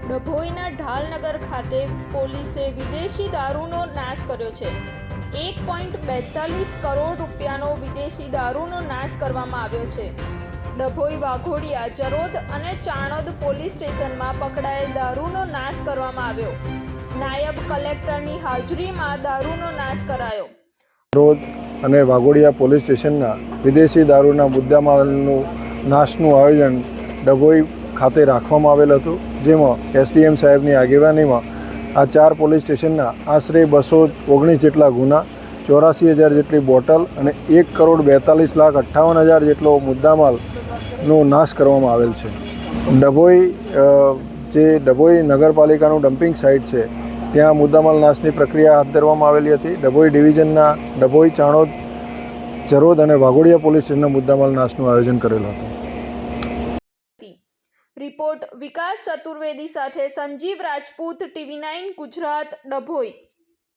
ડભોઈના ઢાલનગર ખાતે પોલીસે વિદેશી દારૂનો નાશ કર્યો છે। 1.42 કરોડ રૂપિયાનો વિદેશી દારૂનો નાશ કરવામાં આવ્યો છે। ડભોઈ વાઘોડિયા જરોદ અને ચાણોદ પોલીસ સ્ટેશનમાં પકડાયેલ દારૂનો નાશ કરવામાં આવ્યો। નાયબ કલેક્ટરની હાજરીમાં દારૂનો નાશ કરાયો। જરોદ અને વાઘોડિયા પોલીસ સ્ટેશનના વિદેશી દારૂના મુદ્દામાલનું નાશનું આયોજન ડભોઈ ખાતે રાખવામાં આવેલ હતું, જેમાં એસડીએમ સાહેબની આગેવાનીમાં આ 4 પોલીસ સ્ટેશનના આશરે 219 જેટલા ગુના, 84,000 જેટલી બોટલ અને 1,42,58,000 જેટલો મુદ્દામાલનો નાશ કરવામાં આવેલ છે। ડભોઈ નગરપાલિકાનું ડમ્પિંગ સાઇટ છે, ત્યાં મુદ્દામાલ નાશની પ્રક્રિયા હાથ ધરવામાં આવેલી હતી। ડભોઈ ડિવિઝનના ડભોઈ, ચાણોદ, જરોદ અને વાઘોડિયા પોલીસ સ્ટેશનના મુદ્દામાલ નાશનું આયોજન કરેલું હતું। રિપોર્ટ વિકાસ ચતુર્વેદી સાથે સંજીવ રાજપૂત, TV9 ગુજરાત, ડભોઈ।